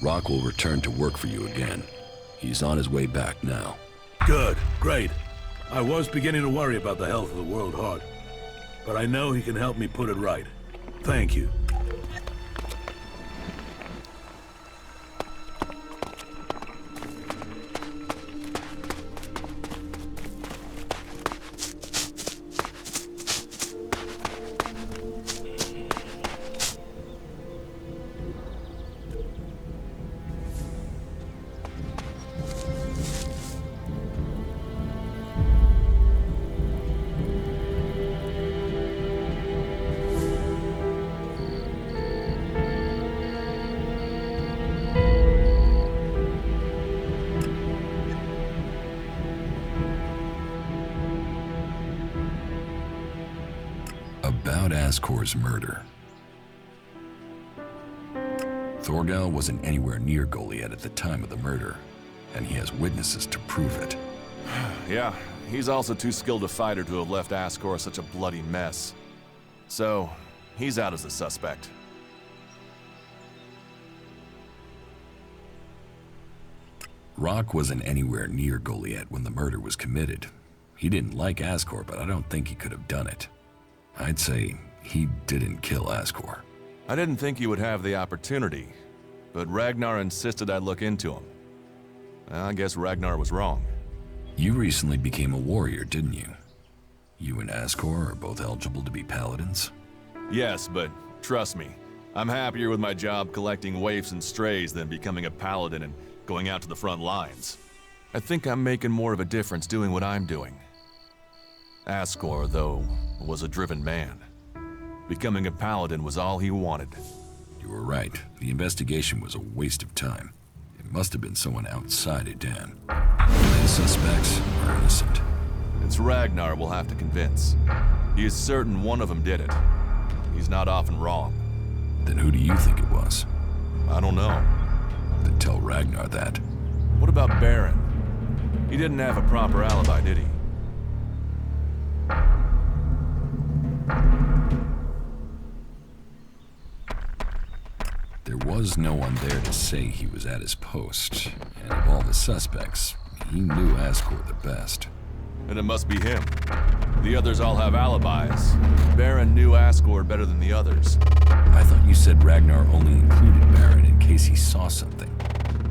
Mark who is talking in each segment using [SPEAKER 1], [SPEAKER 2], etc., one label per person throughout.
[SPEAKER 1] Rock will return to work for you again. He's on his way back now.
[SPEAKER 2] Good, great. I was beginning to worry about the health of the World Heart, but I know he can help me put it right. Thank you.
[SPEAKER 1] About Ascor's murder. Thorgal wasn't anywhere near Goliath at the time of the murder, and he has witnesses to prove it.
[SPEAKER 3] Yeah, he's also too skilled a fighter to have left Ascor such a bloody mess. So, he's out as a suspect.
[SPEAKER 1] Rock wasn't anywhere near Goliath when the murder was committed. He didn't like Ascor, but I don't think he could have done it. I'd say he didn't kill Ascor.
[SPEAKER 3] I didn't think he would have the opportunity, but Ragnar insisted I look into him. I guess Ragnar was wrong.
[SPEAKER 1] You recently became a warrior, didn't you? You and Ascor are both eligible to be paladins?
[SPEAKER 3] Yes, but trust me, I'm happier with my job collecting waifs and strays than becoming a paladin and going out to the front lines. I think I'm making more of a difference doing what I'm doing. Ascor, though, was a driven man. Becoming a paladin was all he wanted.
[SPEAKER 1] You were right. The investigation was a waste of time. It must have been someone outside Edan. The suspects are innocent.
[SPEAKER 3] It's Ragnar we'll have to convince. He is certain one of them did it. He's not often wrong.
[SPEAKER 1] Then who do you think it was?
[SPEAKER 3] I don't know.
[SPEAKER 1] Then tell Ragnar that.
[SPEAKER 3] What about Baron? He didn't have a proper alibi, did he?
[SPEAKER 1] There was no one there to say he was at his post, and of all the suspects, he knew Ascor the best.
[SPEAKER 3] And it must be him. The others all have alibis. Baron knew Ascor better than the others.
[SPEAKER 1] I thought you said Ragnar only included Baron in case he saw something.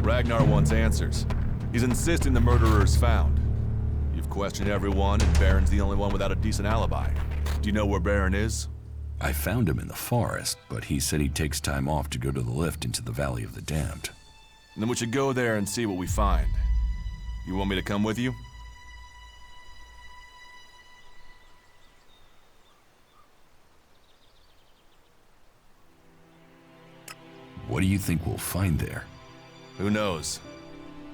[SPEAKER 3] Ragnar wants answers. He's insisting the murderer is found. You've questioned everyone, and Baron's the only one without a decent alibi. Do you know where Baron is?
[SPEAKER 1] I found him in the forest, but he said he takes time off to go to the lift into the Valley of the Damned.
[SPEAKER 3] Then we should go there and see what we find. You want me to come with you?
[SPEAKER 1] What do you think we'll find there?
[SPEAKER 3] Who knows?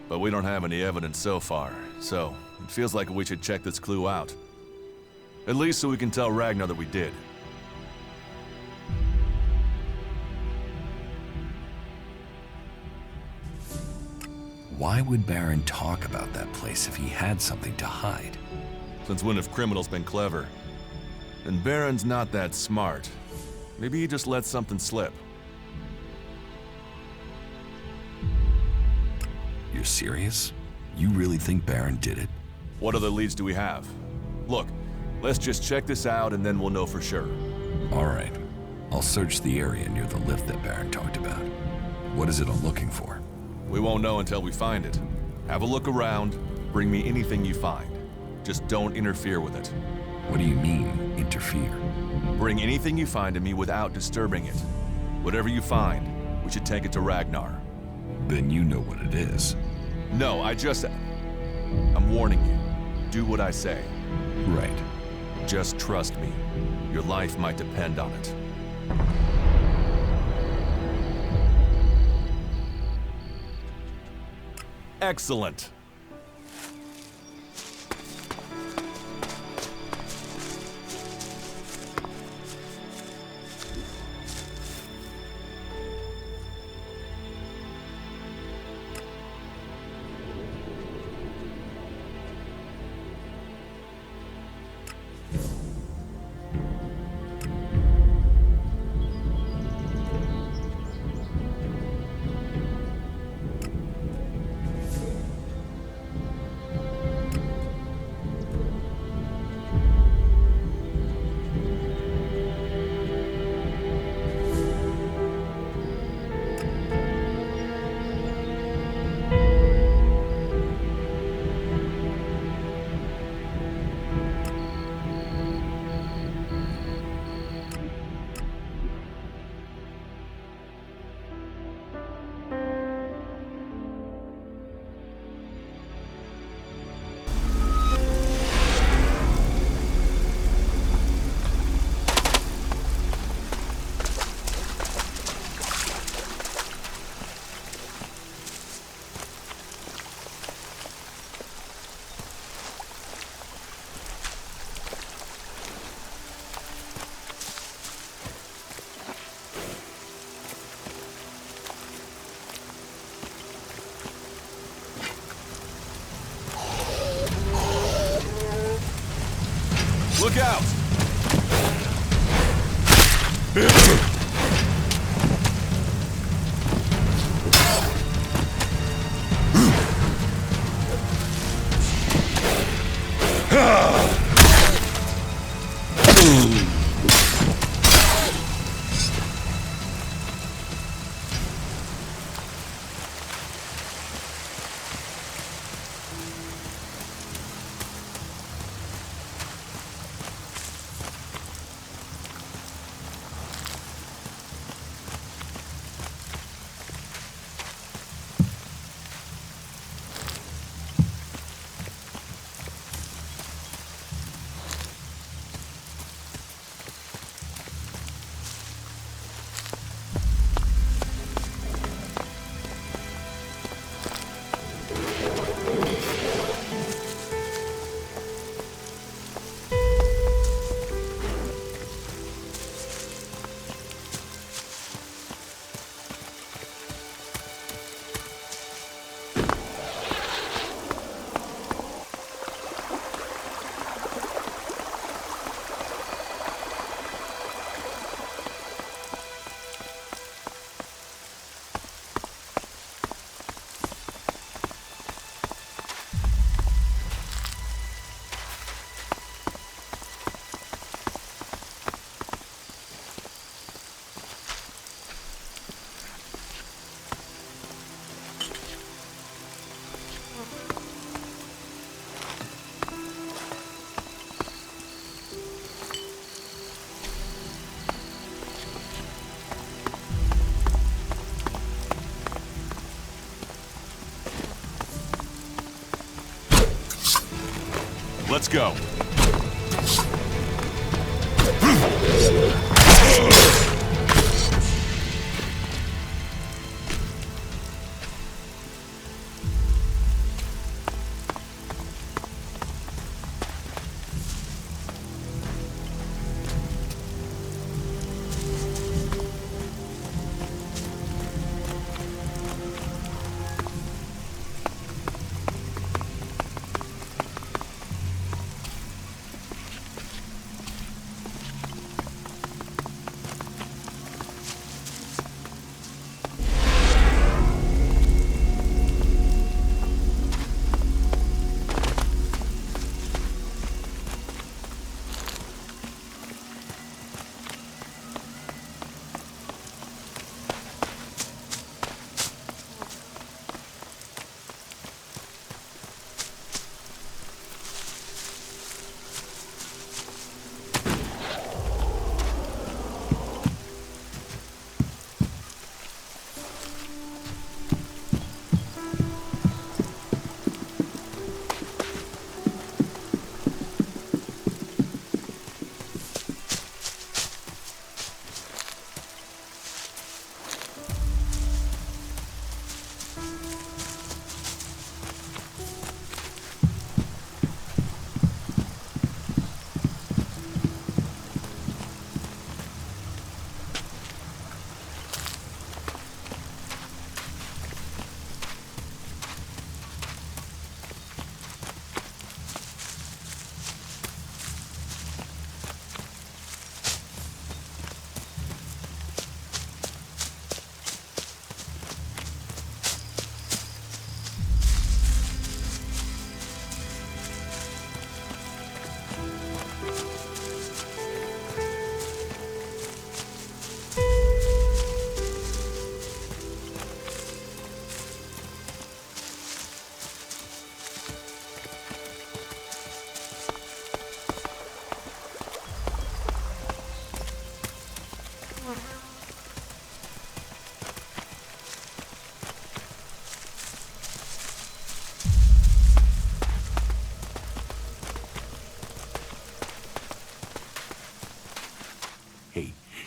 [SPEAKER 3] But we don't have any evidence so far, so it feels like we should check this clue out. At least so we can tell Ragnar that we did.
[SPEAKER 1] Why would Baron talk about that place if he had something to hide?
[SPEAKER 3] Since when have criminals been clever? And Baron's not that smart. Maybe he just let something slip.
[SPEAKER 1] You're serious? You really think Baron did it?
[SPEAKER 3] What other leads do we have? Look, let's just check this out and then we'll know for sure.
[SPEAKER 1] All right. I'll search the area near the lift that Baron talked about. What is it I'm looking for?
[SPEAKER 3] We won't know until we find it. Have a look around, bring me anything you find. Just don't interfere with it.
[SPEAKER 1] What do you mean, interfere?
[SPEAKER 3] Bring anything you find to me without disturbing it. Whatever you find, we should take it to Ragnar.
[SPEAKER 1] Then you know what it is.
[SPEAKER 3] No, I'm warning you. Do what I say.
[SPEAKER 1] Right.
[SPEAKER 3] Just trust me. Your life might depend on it. Excellent. out! Let's go.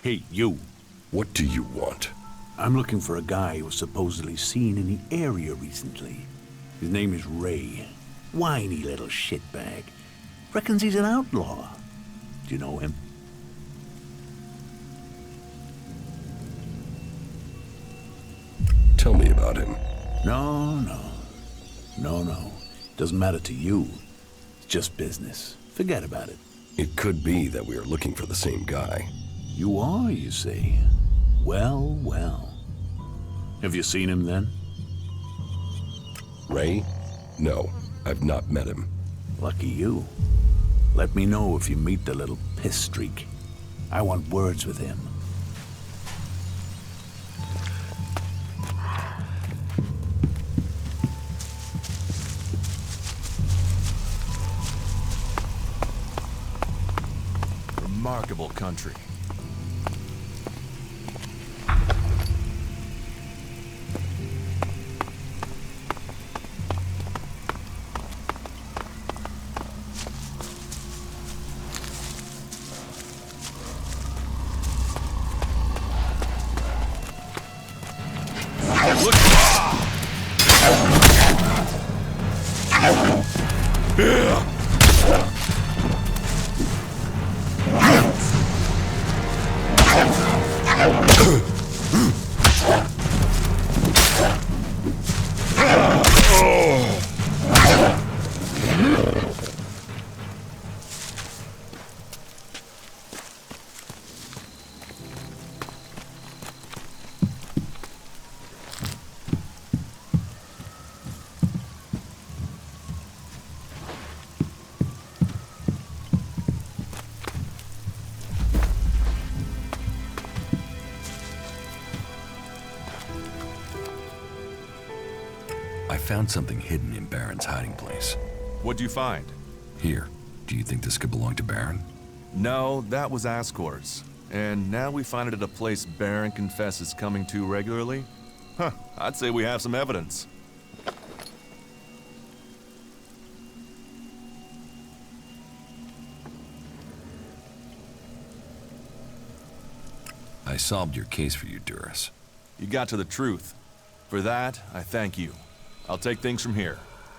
[SPEAKER 2] Hey, you.
[SPEAKER 1] What do you want?
[SPEAKER 2] I'm looking for a guy who was supposedly seen in the area recently. His name is Ray. Whiny little shitbag. Reckons he's an outlaw. Do you know him?
[SPEAKER 1] Tell me about him.
[SPEAKER 2] No. Doesn't matter to you. It's just business. Forget about it.
[SPEAKER 4] It could be that we are looking for the same guy.
[SPEAKER 2] You are, you say? Well, well. Have you seen him then?
[SPEAKER 4] Ray? No, I've not met him.
[SPEAKER 2] Lucky you. Let me know if you meet the little piss streak. I want words with him.
[SPEAKER 3] Remarkable country. Look!
[SPEAKER 1] I found something hidden in Baron's hiding place.
[SPEAKER 3] What'd you find?
[SPEAKER 1] Here, do you think this could belong to Baron?
[SPEAKER 3] No, that was Ascor's. And now we find it at a place Baron confesses coming to regularly? Huh, I'd say we have some evidence.
[SPEAKER 1] I solved your case for you, Duras.
[SPEAKER 3] You got to the truth. For that, I thank you. I'll take things from here.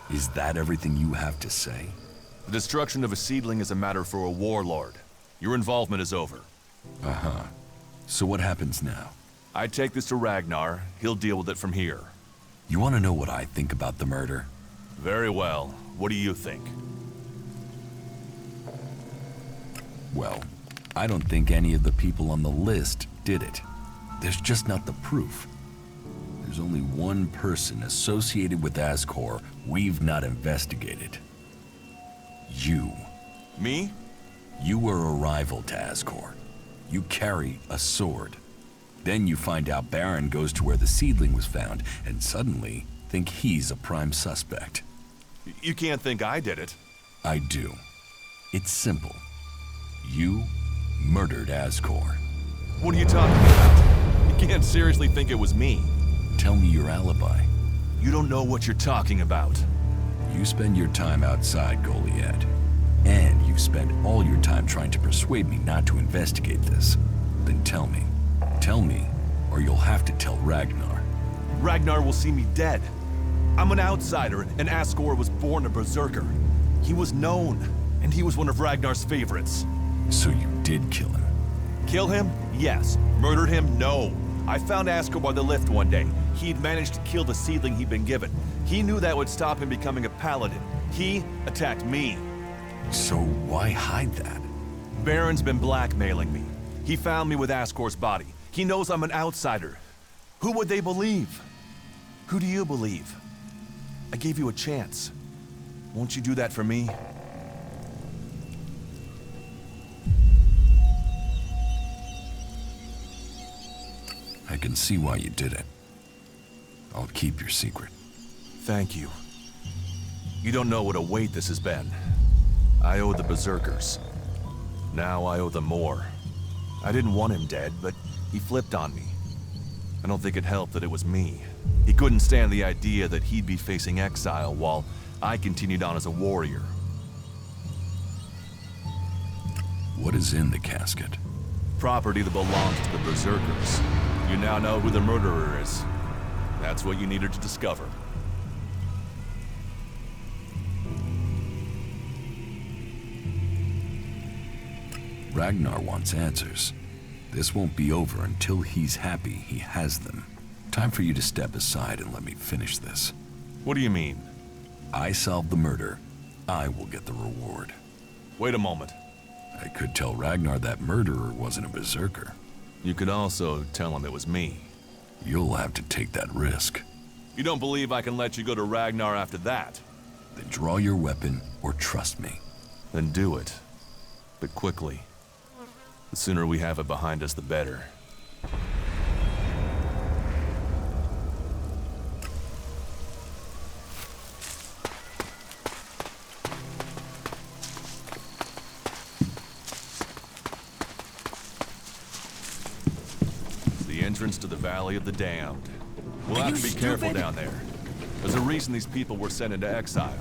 [SPEAKER 1] Is that everything you have to say?
[SPEAKER 3] The destruction of a seedling is a matter for a warlord. Your involvement is over.
[SPEAKER 1] Uh-huh. So what happens now?
[SPEAKER 3] I take this to Ragnar. He'll deal with it from here.
[SPEAKER 1] You want to know what I think about the murder?
[SPEAKER 3] Very well. What do you think?
[SPEAKER 1] Well, I don't think any of the people on the list did it. There's just not the proof. There's only one person associated with Ascor we've not investigated. You.
[SPEAKER 3] Me?
[SPEAKER 1] You were a rival to Ascor. You carry a sword. Then you find out Baron goes to where the seedling was found, and suddenly think he's a prime suspect.
[SPEAKER 3] You can't think I did it.
[SPEAKER 1] I do. It's simple. You murdered Ascor.
[SPEAKER 3] What are you talking about? You can't seriously think it was me.
[SPEAKER 1] Tell me your alibi.
[SPEAKER 3] You don't know what you're talking about.
[SPEAKER 1] You spend your time outside, Goliad. And you've spent all your time trying to persuade me not to investigate this. Then tell me. Tell me, or you'll have to tell Ragnar.
[SPEAKER 3] Ragnar will see me dead. I'm an outsider, and Ascor was born a berserker. He was known, and he was one of Ragnar's favorites.
[SPEAKER 1] So you did kill him?
[SPEAKER 3] Kill him? Yes. Murdered him? No. I found Ascor by the lift one day. He'd managed to kill the seedling he'd been given. He knew that would stop him becoming a paladin. He attacked me.
[SPEAKER 1] So why hide that?
[SPEAKER 3] Baron's been blackmailing me. He found me with Ascor's body. He knows I'm an outsider. Who would they believe? Who do you believe? I gave you a chance. Won't you do that for me?
[SPEAKER 1] I can see why you did it. I'll keep your secret.
[SPEAKER 3] Thank you. You don't know what a weight this has been. I owe the berserkers. Now I owe them more. I didn't want him dead, but he flipped on me. I don't think it helped that it was me. He couldn't stand the idea that he'd be facing exile while I continued on as a warrior.
[SPEAKER 1] What is in the casket?
[SPEAKER 3] Property that belongs to the berserkers. You now know who the murderer is. That's what you needed to discover.
[SPEAKER 1] Ragnar wants answers. This won't be over until he's happy he has them. Time for you to step aside and let me finish this.
[SPEAKER 3] What do you mean?
[SPEAKER 1] I solve the murder. I will get the reward.
[SPEAKER 3] Wait a moment.
[SPEAKER 1] I could tell Ragnar that murderer wasn't a berserker.
[SPEAKER 3] You could also tell him it was me.
[SPEAKER 1] You'll have to take that risk.
[SPEAKER 3] You don't believe I can let you go to Ragnar after that?
[SPEAKER 1] Then draw your weapon or trust me.
[SPEAKER 3] Then do it. But quickly. The sooner we have it behind us, the better. The entrance to the Valley of the Damned. We'll have to be careful down there. There's a reason these people were sent into exile.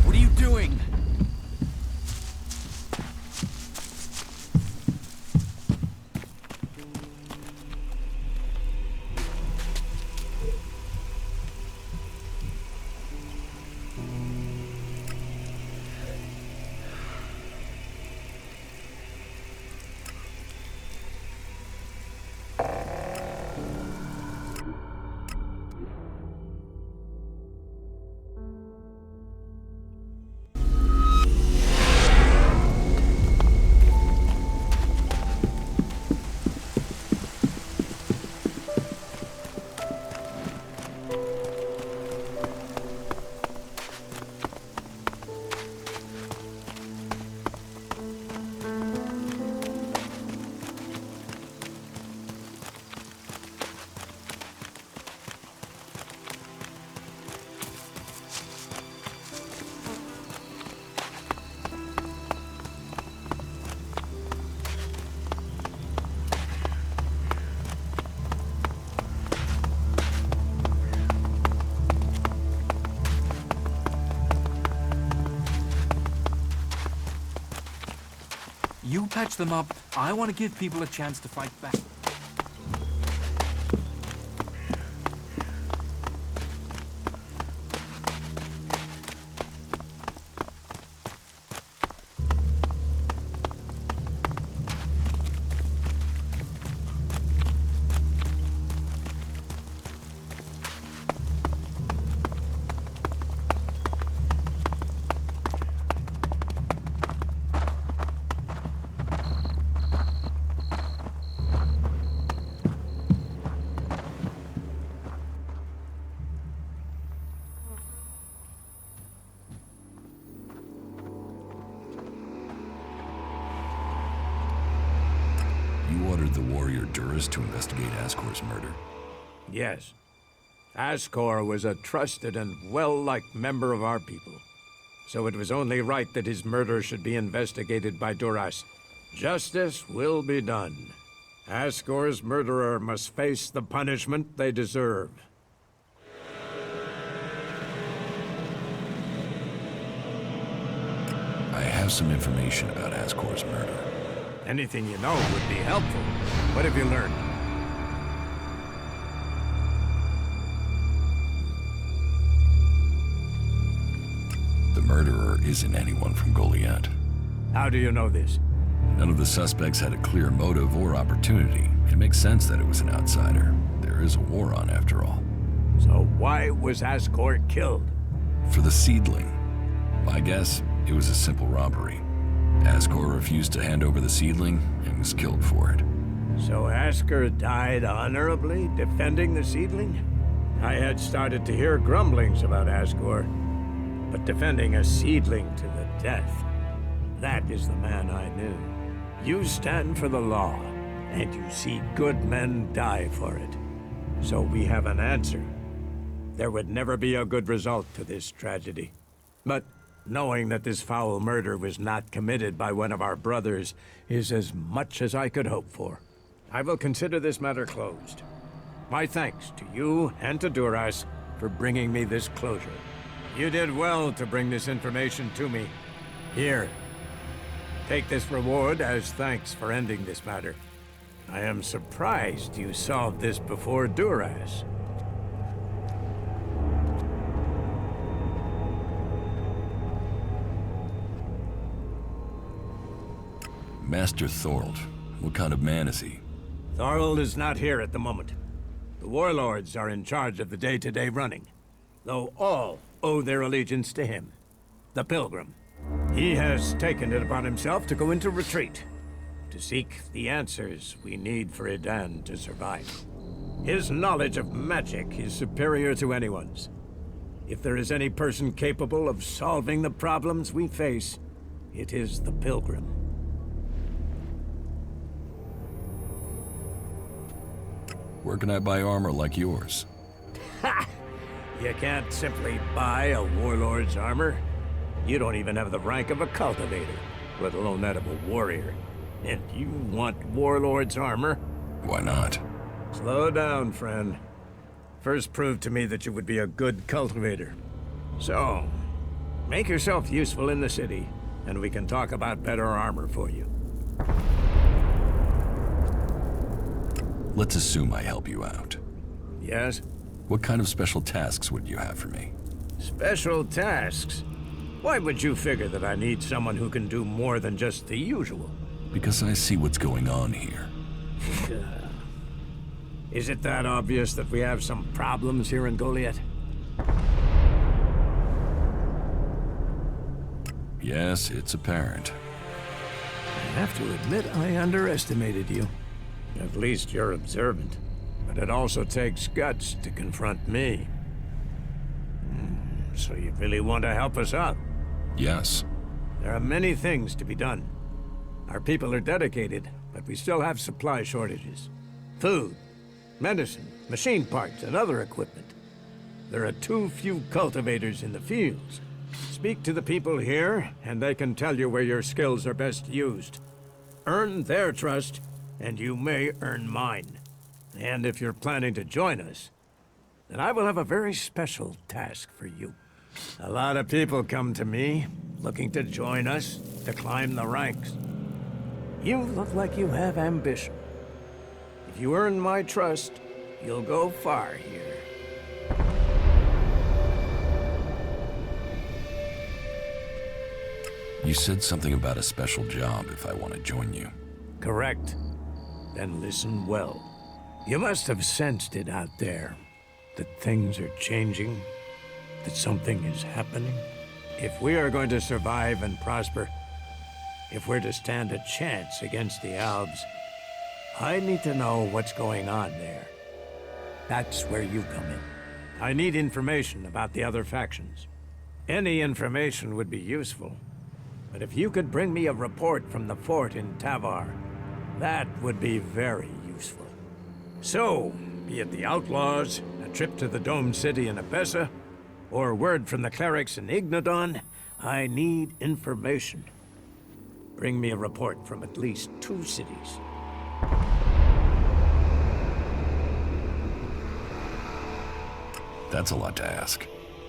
[SPEAKER 5] What are you doing? You patch them up. I want to give people a chance to fight back.
[SPEAKER 1] You ordered the warrior Duras to investigate Ascor's murder.
[SPEAKER 6] Yes. Ascor was a trusted and well-liked member of our people. So it was only right that his murder should be investigated by Duras. Justice will be done. Ascor's murderer must face the punishment they deserve.
[SPEAKER 1] I have some information about Ascor's murder.
[SPEAKER 6] Anything you know would be helpful. What have you learned?
[SPEAKER 1] The murderer isn't anyone from Goliath.
[SPEAKER 6] How do you know this?
[SPEAKER 1] None of the suspects had a clear motive or opportunity. It makes sense that it was an outsider. There is a war on, after all.
[SPEAKER 6] So why was Ascor killed?
[SPEAKER 1] For the seedling. My guess, it was a simple robbery. Ascor refused to hand over the seedling and was killed for it.
[SPEAKER 6] So Ascor died honorably, defending the seedling? I had started to hear grumblings about Ascor, but defending a seedling to the death, that is the man I knew. You stand for the law, and you see good men die for it. So we have an answer. There would never be a good result to this tragedy. But knowing that this foul murder was not committed by one of our brothers is as much as I could hope for. I will consider this matter closed. My thanks to you and to Duras for bringing me this closure. You did well to bring this information to me. Here, take this reward as thanks for ending this matter. I am surprised you solved this before Duras.
[SPEAKER 1] Master Thorold. What kind of man is he?
[SPEAKER 6] Thorold is not here at the moment. The warlords are in charge of the day-to-day running, though all owe their allegiance to him, the Pilgrim. He has taken it upon himself to go into retreat, to seek the answers we need for Edan to survive. His knowledge of magic is superior to anyone's. If there is any person capable of solving the problems we face, it is the Pilgrim.
[SPEAKER 1] Where can I buy armor like yours?
[SPEAKER 6] Ha! You can't simply buy a warlord's armor. You don't even have the rank of a cultivator, let alone that of a warrior. And you want warlord's armor?
[SPEAKER 1] Why not?
[SPEAKER 6] Slow down, friend. First prove to me that you would be a good cultivator. So, make yourself useful in the city, and we can talk about better armor for you.
[SPEAKER 1] Let's assume I help you out.
[SPEAKER 6] Yes?
[SPEAKER 1] What kind of special tasks would you have for me?
[SPEAKER 6] Special tasks? Why would you figure that I need someone who can do more than just the usual?
[SPEAKER 1] Because I see what's going on here.
[SPEAKER 6] Is it that obvious that we have some problems here in Goliath?
[SPEAKER 1] Yes, it's apparent.
[SPEAKER 6] I have to admit I underestimated you. At least you're observant. But it also takes guts to confront me. So you really want to help us out?
[SPEAKER 1] Yes.
[SPEAKER 6] There are many things to be done. Our people are dedicated, but we still have supply shortages. Food, medicine, machine parts, and other equipment. There are too few cultivators in the fields. Speak to the people here, and they can tell you where your skills are best used. Earn their trust, and you may earn mine. And if you're planning to join us, then I will have a very special task for you. A lot of people come to me, looking to join us, to climb the ranks. You look like you have ambition. If you earn my trust, you'll go far here.
[SPEAKER 1] You said something about a special job if I want to join you.
[SPEAKER 6] Correct. Then listen well. You must have sensed it out there, that things are changing, that something is happening. If we are going to survive and prosper, if we're to stand a chance against the Albs, I need to know what's going on there. That's where you come in. I need information about the other factions. Any information would be useful, but if you could bring me a report from the fort in Tavar, that would be very useful. So, be it the Outlaws, a trip to the Domed City in Abessa, or word from the clerics in Ignadon, I need information. Bring me a report from at least 2 cities.
[SPEAKER 1] That's a lot to ask.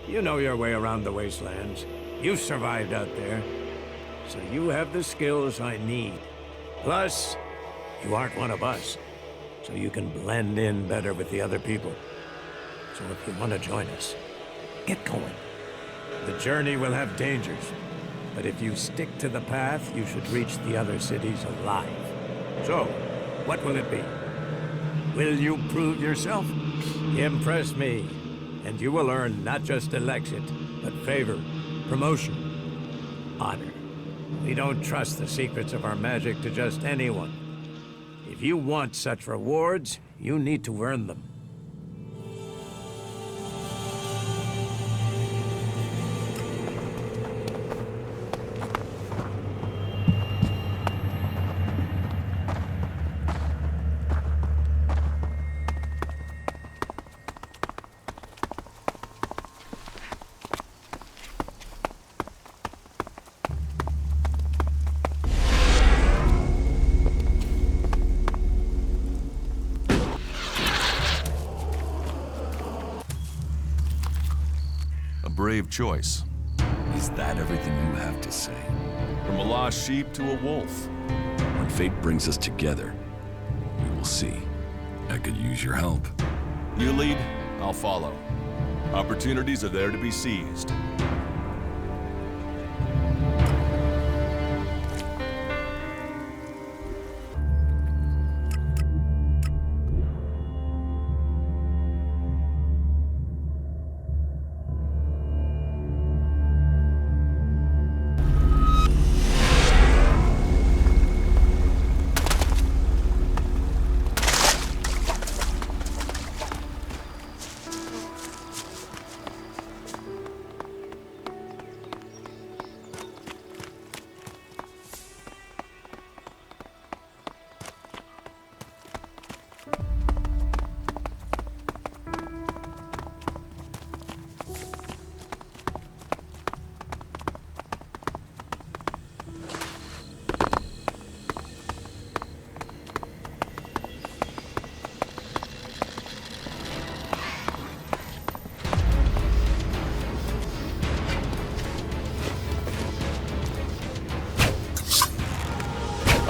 [SPEAKER 6] You know your way around the wastelands. You've survived out there. So you have the skills I need. Plus, you aren't one of us. So you can blend in better with the other people. So if you want to join us, get going. The journey will have dangers. But if you stick to the path, you should reach the other cities alive. So, what will it be? Will you prove yourself? Impress me, and you will earn not just Elexit, but favor, promotion, honor. We don't trust the secrets of our magic to just anyone. If you want such rewards, you need to earn them.
[SPEAKER 3] Brave choice.
[SPEAKER 1] Is that everything you have to say?
[SPEAKER 3] From a lost sheep to a wolf.
[SPEAKER 1] When fate brings us together, we will see. I could use your help.
[SPEAKER 3] You lead, I'll follow. Opportunities are there to be seized.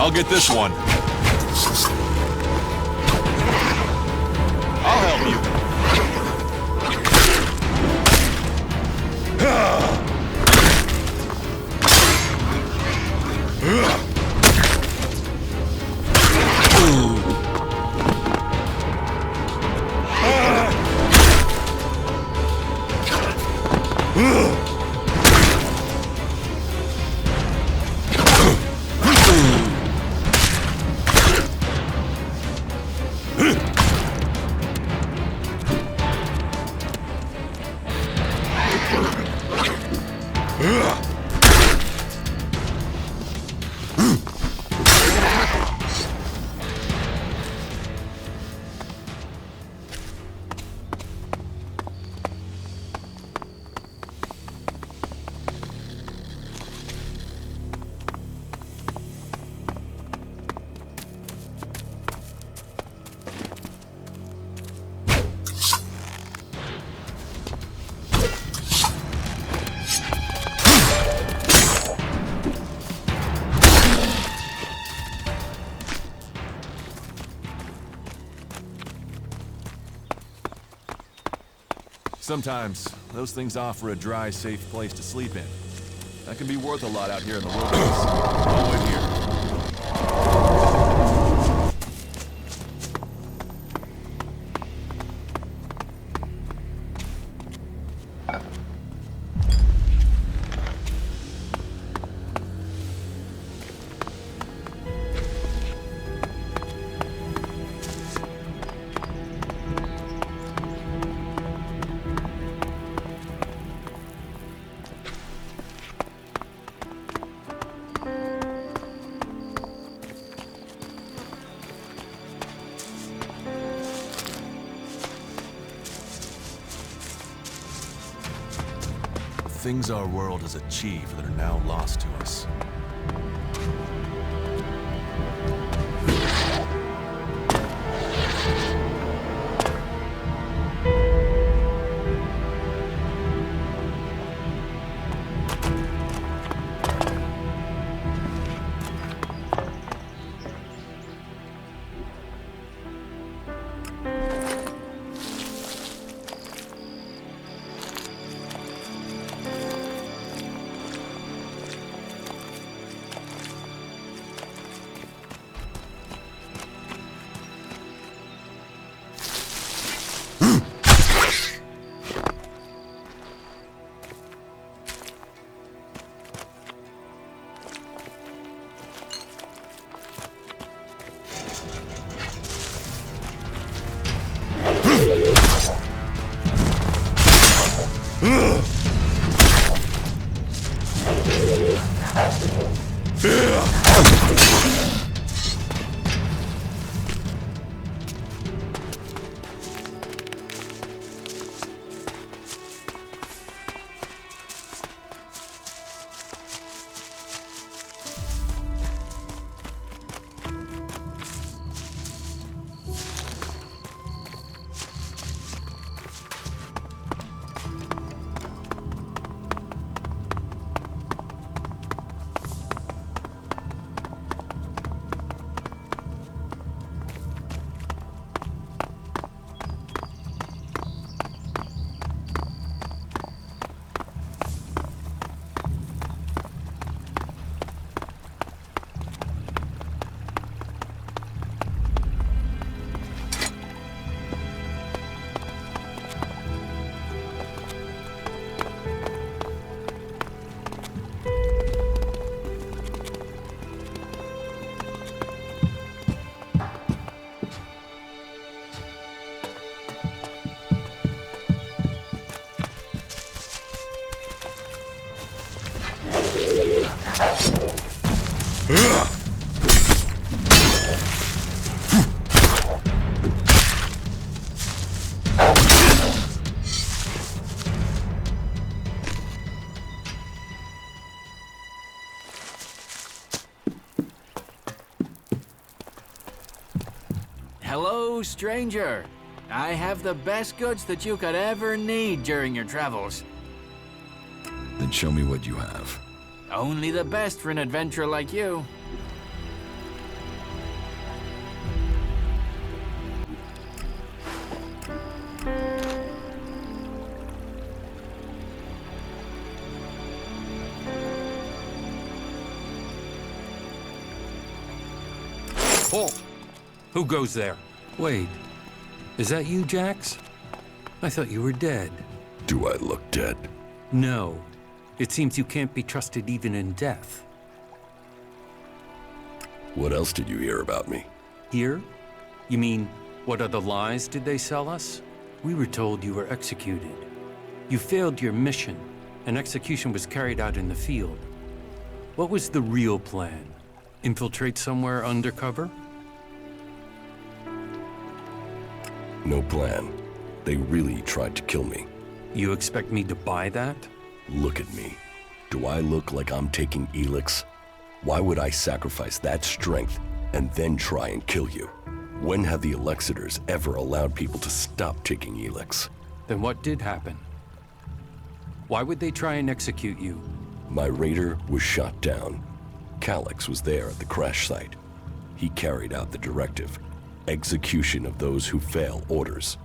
[SPEAKER 3] I'll get this one. I'll help you. Sometimes, those things offer a dry, safe place to sleep in. That can be worth a lot out here in the wilderness. I'll wait here. Things our world has achieved that are now lost to us.
[SPEAKER 5] Hello, stranger. I have the best goods that you could ever need during your travels.
[SPEAKER 1] Then show me what you have.
[SPEAKER 5] Only the best for an adventurer like you.
[SPEAKER 7] Halt! Who goes there? Wait, is that you, Jax? I thought you were dead.
[SPEAKER 4] Do I look dead?
[SPEAKER 7] No. It seems you can't be trusted even in death.
[SPEAKER 4] What else did you hear about me?
[SPEAKER 7] Here? You mean, what other lies did they sell us? We were told you were executed. You failed your mission, and execution was carried out in the field. What was the real plan? Infiltrate somewhere undercover?
[SPEAKER 4] No plan. They really tried to kill me.
[SPEAKER 7] You expect me to buy that?
[SPEAKER 4] Look at me. Do I look like I'm taking Elex? Why would I sacrifice that strength and then try and kill you? When have the Elexitors ever allowed people to stop taking Elex?
[SPEAKER 7] Then what did happen? Why would they try and execute you?
[SPEAKER 4] My raider was shot down. Calyx was there at the crash site. He carried out the directive. Execution of those who fail orders.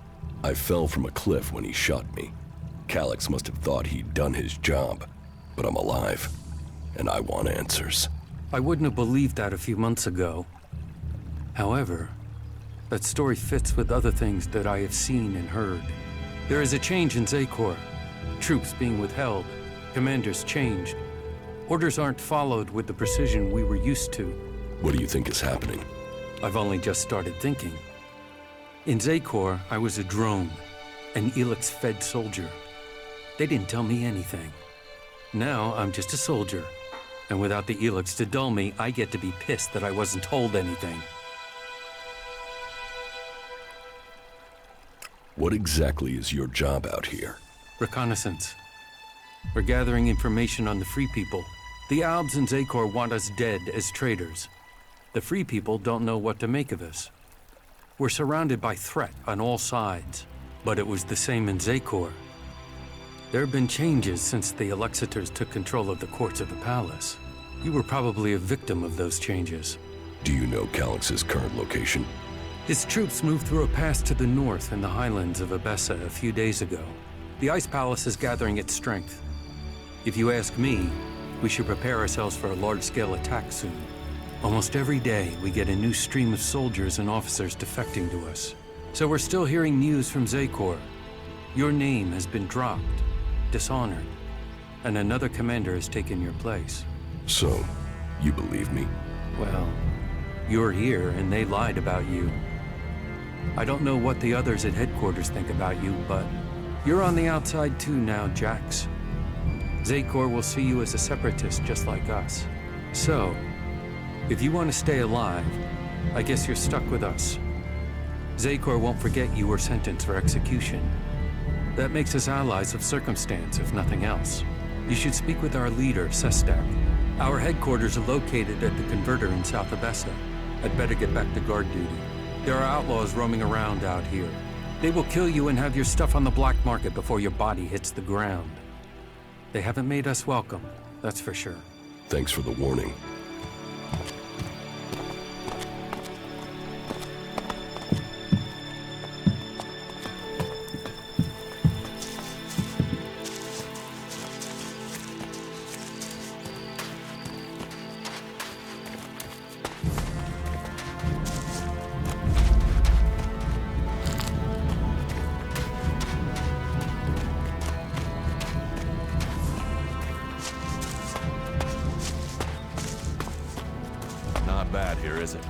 [SPEAKER 4] I fell from a cliff when he shot me. Calyx must have thought he'd done his job, but I'm alive, and I want answers.
[SPEAKER 7] I wouldn't have believed that a few months ago. However, that story fits with other things that I have seen and heard. There is a change in Zakor. Troops being withheld, commanders changed. Orders aren't followed with the precision we were used to.
[SPEAKER 4] What do you think is happening?
[SPEAKER 7] I've only just started thinking. In Zakor, I was a drone, an Elex-fed soldier. They didn't tell me anything. Now I'm just a soldier, and without the Elex to dull me, I get to be pissed that I wasn't told anything.
[SPEAKER 4] What exactly is your job out here?
[SPEAKER 7] Reconnaissance. We're gathering information on the Free People. The Albs and Zakor want us dead as traitors. The Free People don't know what to make of us. We're surrounded by threat on all sides, but it was the same in Zakor. There have been changes since the Elexitors took control of the courts of the palace. You were probably a victim of those changes.
[SPEAKER 4] Do you know Calyx's current location?
[SPEAKER 7] His troops moved through a pass to the north in the highlands of Abessa a few days ago. The Ice Palace is gathering its strength. If you ask me, we should prepare ourselves for a large-scale attack soon. Almost every day, we get a new stream of soldiers and officers defecting to us. So we're still hearing news from Zakor. Your name has been dropped, dishonored, and another commander has taken your place.
[SPEAKER 4] So, you believe me?
[SPEAKER 7] Well, you're here and they lied about you. I don't know what the others at headquarters think about you, but you're on the outside too now, Jax. Zakor will see you as a separatist just like us. So, if you want to stay alive, I guess you're stuck with us. Zakor won't forget you were sentenced for execution. That makes us allies of circumstance, if nothing else. You should speak with our leader, Sestak. Our headquarters are located at the converter in South Abessa. I'd better get back to guard duty. There are outlaws roaming around out here. They will kill you and have your stuff on the black market before your body hits the ground. They haven't made us welcome, that's for sure.
[SPEAKER 4] Thanks for the warning.
[SPEAKER 3] Not bad here, is it?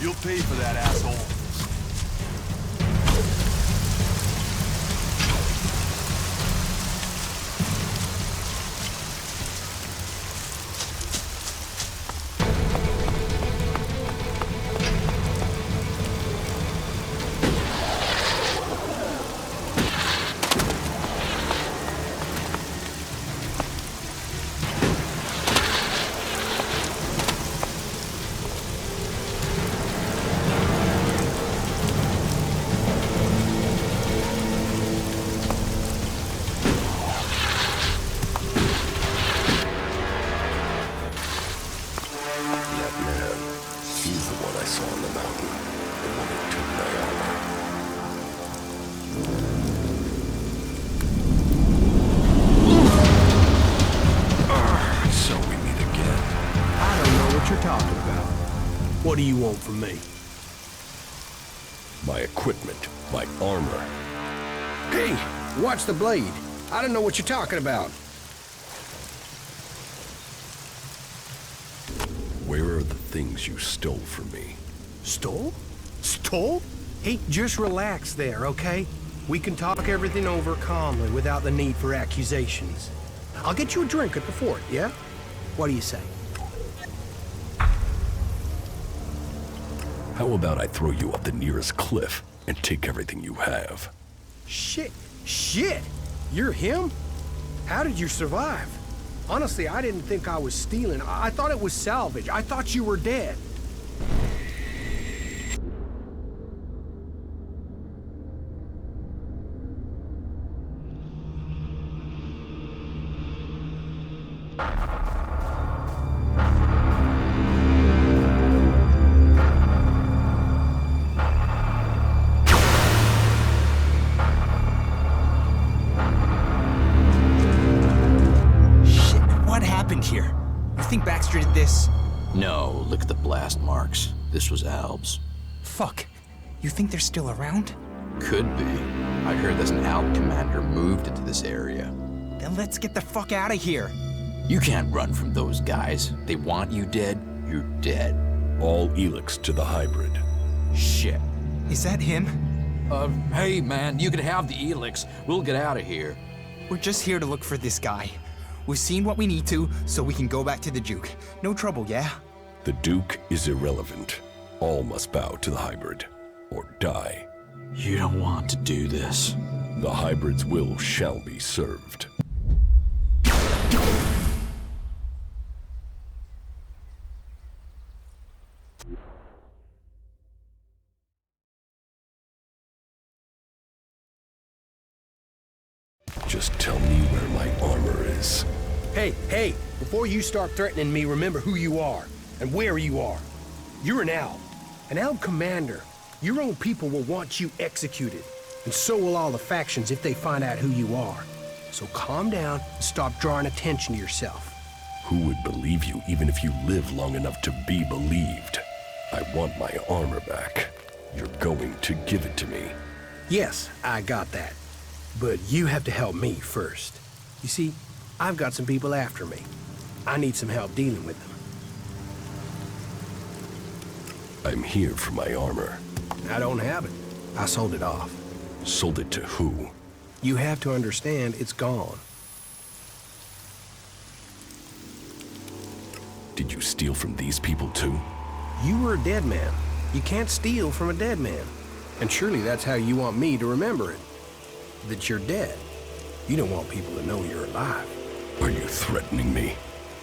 [SPEAKER 3] You'll pay for that, asshole.
[SPEAKER 2] What do you want from me?
[SPEAKER 4] My equipment, my armor.
[SPEAKER 8] Hey, watch the blade. I don't know what you're talking about.
[SPEAKER 4] Where are the things you stole from me?
[SPEAKER 8] Stole? Stole? Hey, just relax there, okay? We can talk everything over calmly without the need for accusations. I'll get you a drink at the fort, yeah? What do you say?
[SPEAKER 4] How about I throw you off the nearest cliff and take everything you have?
[SPEAKER 8] Shit! You're him? How did you survive? Honestly, I didn't think I was stealing. I thought it was salvage. I thought you were dead.
[SPEAKER 9] Here. You think Baxter did this?
[SPEAKER 10] No, look at the blast marks. This was Alb's.
[SPEAKER 9] Fuck. You think they're still around?
[SPEAKER 10] Could be. I heard that an Alb commander moved into this area.
[SPEAKER 9] Then let's get the fuck out of here.
[SPEAKER 10] You can't run from those guys. They want you dead, you're dead.
[SPEAKER 4] All Elex to the hybrid.
[SPEAKER 10] Shit.
[SPEAKER 9] Is that him?
[SPEAKER 10] Hey man, you can have the Elex. We'll get out of here.
[SPEAKER 9] We're just here to look for this guy. We've seen what we need to, so we can go back to the Duke. No trouble, yeah?
[SPEAKER 4] The Duke is irrelevant. All must bow to the hybrid, or die.
[SPEAKER 10] You don't want to do this.
[SPEAKER 4] The hybrid's will shall be served. Just tell me where my armor is.
[SPEAKER 8] Hey, before you start threatening me, remember who you are and where you are. You're an Alb commander. Your own people will want you executed, and so will all the factions if they find out who you are. So calm down and stop drawing attention to yourself.
[SPEAKER 4] Who would believe you even if you live long enough to be believed? I want my armor back. You're going to give it to me.
[SPEAKER 8] Yes, I got that. But you have to help me first. You see, I've got some people after me. I need some help dealing with them.
[SPEAKER 4] I'm here for my armor.
[SPEAKER 8] I don't have it. I sold it off.
[SPEAKER 4] Sold it to who?
[SPEAKER 8] You have to understand it's gone.
[SPEAKER 4] Did you steal from these people too?
[SPEAKER 8] You were a dead man. You can't steal from a dead man. And surely that's how you want me to remember it. That you're dead. You don't want people to know you're alive.
[SPEAKER 4] Are you threatening me?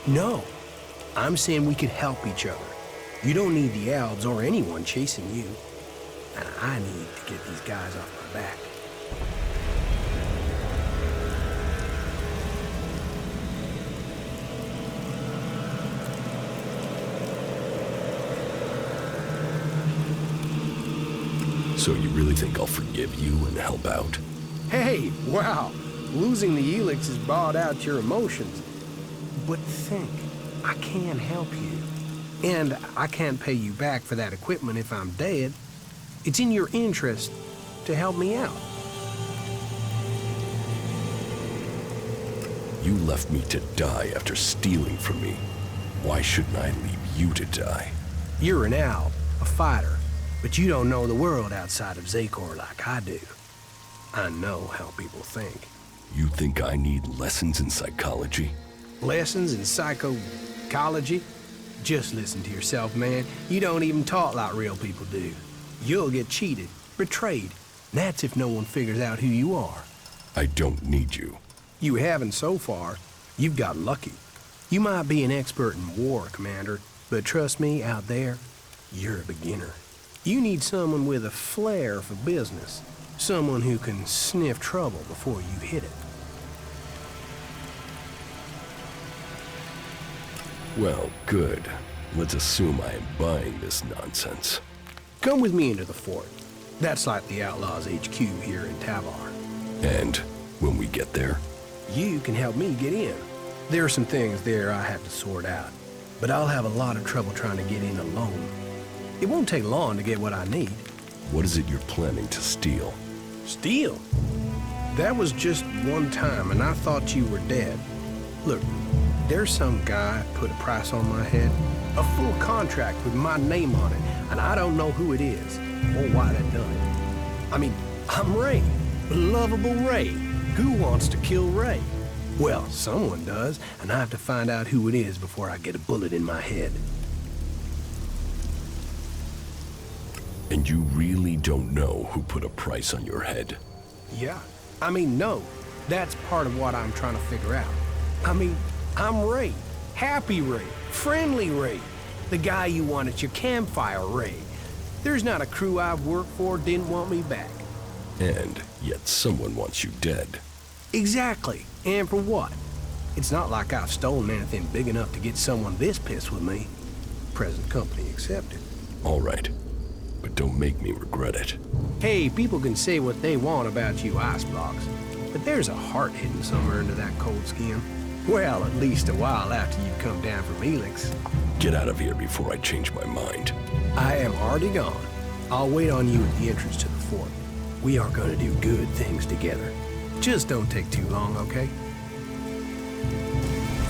[SPEAKER 8] No. I'm saying we could help each other. You don't need the elves or anyone chasing you. And I need to get these guys off my back.
[SPEAKER 4] So you really think I'll forgive you and help out?
[SPEAKER 8] Hey, wow. Losing the Elex has brought out your emotions. But think, I can help you. And I can't pay you back for that equipment if I'm dead. It's in your interest to help me out.
[SPEAKER 4] You left me to die after stealing from me. Why shouldn't I leave you to die?
[SPEAKER 8] You're an owl, a fighter, but you don't know the world outside of Zakor like I do. I know how people think.
[SPEAKER 4] You think I need lessons in psychology?
[SPEAKER 8] Lessons in psychology? Just listen to yourself, man. You don't even talk like real people do. You'll get cheated, betrayed. And that's if no one figures out who you are.
[SPEAKER 4] I don't need you.
[SPEAKER 8] You haven't so far. You've got lucky. You might be an expert in war, Commander, but trust me, out there, you're a beginner. You need someone with a flair for business. Someone who can sniff trouble before you hit it.
[SPEAKER 4] Well, good. Let's assume I am buying this nonsense.
[SPEAKER 8] Come with me into the fort. That's like the Outlaws HQ here in Tavar.
[SPEAKER 4] And when we get there?
[SPEAKER 8] You can help me get in. There are some things there I have to sort out, but I'll have a lot of trouble trying to get in alone. It won't take long to get what I need.
[SPEAKER 4] What is it you're planning to steal?
[SPEAKER 8] Steal? That was just one time, and I thought you were dead. Look, there's some guy put a price on my head, a full contract with my name on it, and I don't know who it is or why they done it. I mean, I'm Ray, lovable Ray. Who wants to kill Ray? Well, someone does, and I have to find out who it is before I get a bullet in my head.
[SPEAKER 4] And you really don't know who put a price on your head?
[SPEAKER 8] Yeah. I mean, no. That's part of what I'm trying to figure out. I mean, I'm Ray. Happy Ray. Friendly Ray. The guy you want at your campfire, Ray. There's not a crew I've worked for didn't want me back.
[SPEAKER 4] And yet someone wants you dead.
[SPEAKER 8] Exactly. And for what? It's not like I've stolen anything big enough to get someone this pissed with me. Present company accepted.
[SPEAKER 4] All right. But don't make me regret it.
[SPEAKER 8] Hey, people can say what they want about you ice blocks, but there's a heart hidden somewhere under that cold skin. Well, at least a while after you come down from Elex.
[SPEAKER 4] Get out of here before I change my mind.
[SPEAKER 8] I am already gone. I'll wait on you at the entrance to the fort. We are gonna do good things together. Just don't take too long, okay?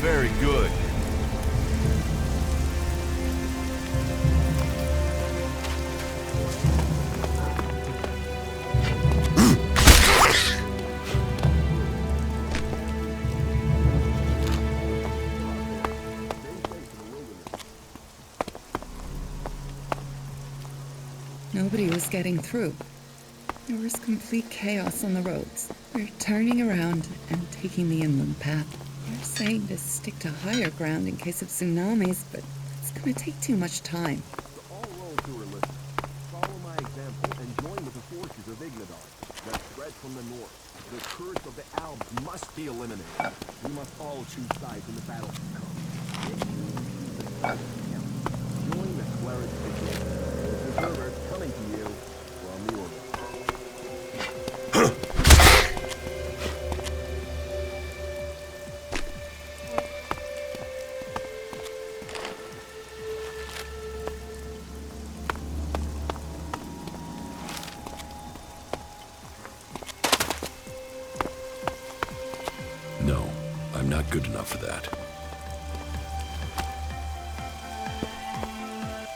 [SPEAKER 3] Very good.
[SPEAKER 11] Nobody was getting through. There was complete chaos on the roads. We're turning around and taking the inland path. They're saying to stick to higher ground in case of tsunamis, but it's gonna take too much time.
[SPEAKER 12] All roads who are listening, follow my example and join with the forces of Ignadar that spread from the north. The curse of the Alps must be eliminated. We must all choose sides in the battle to come. Join the clerics together. The preservers coming to you from the order.
[SPEAKER 4] good enough for that.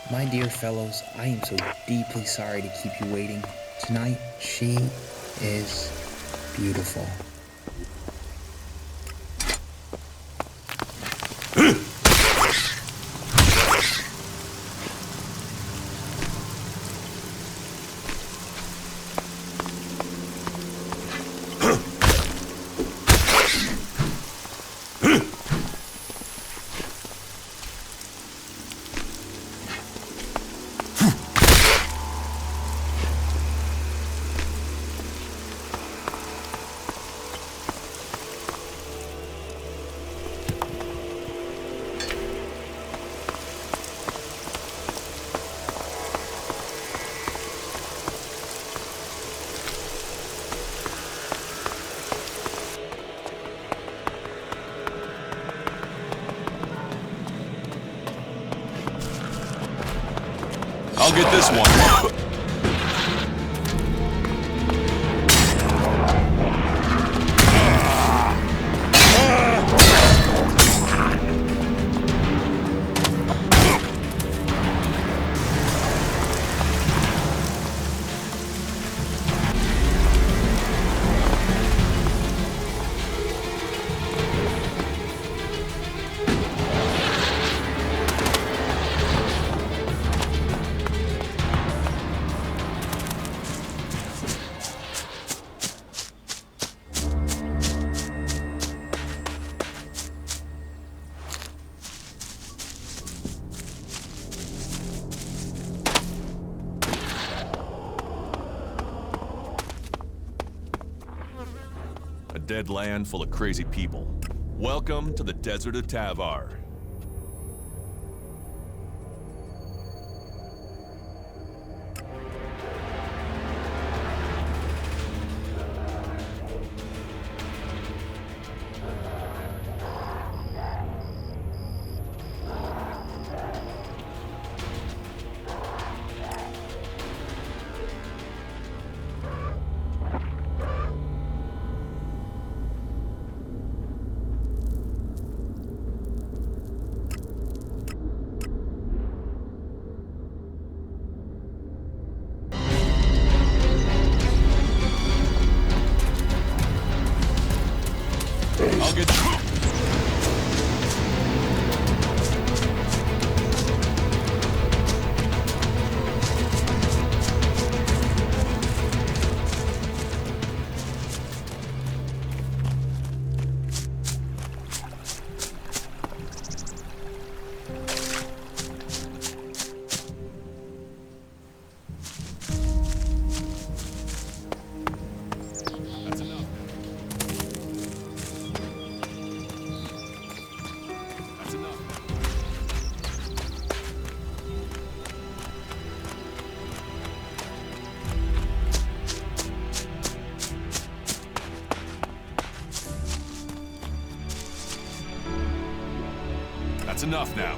[SPEAKER 13] My dear fellows, I am so deeply sorry to keep you waiting. Tonight, she is beautiful.
[SPEAKER 3] I'll get this one. A dead land full of crazy people. Welcome to the desert of Tavar. I'll get you. That's enough. That's enough. That's enough now.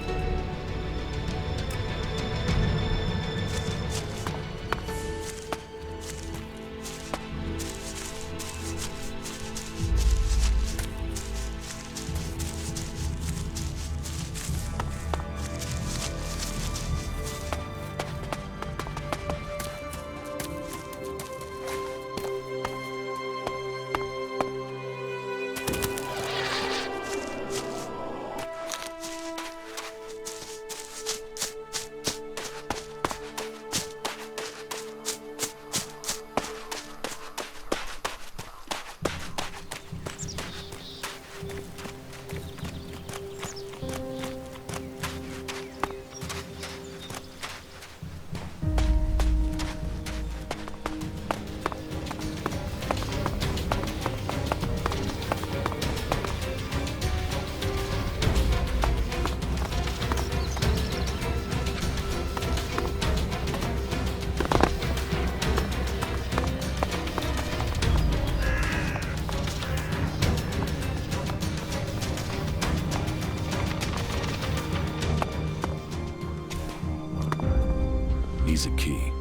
[SPEAKER 4] Needs a key.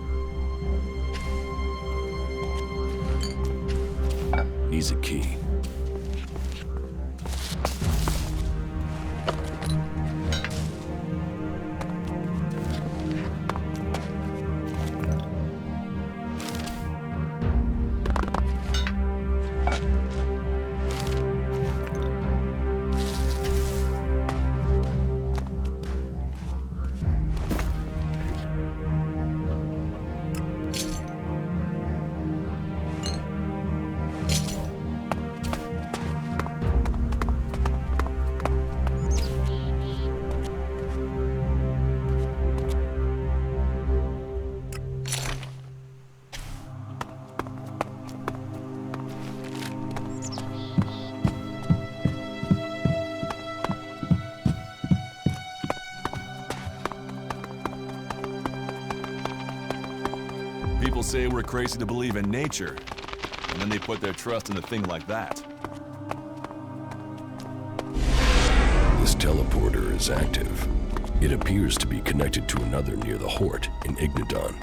[SPEAKER 4] Needs a key.
[SPEAKER 3] People say we're crazy to believe in nature, and then they put their trust in a thing like that.
[SPEAKER 4] This teleporter is active. It appears to be connected to another near the Hort in Ignadon.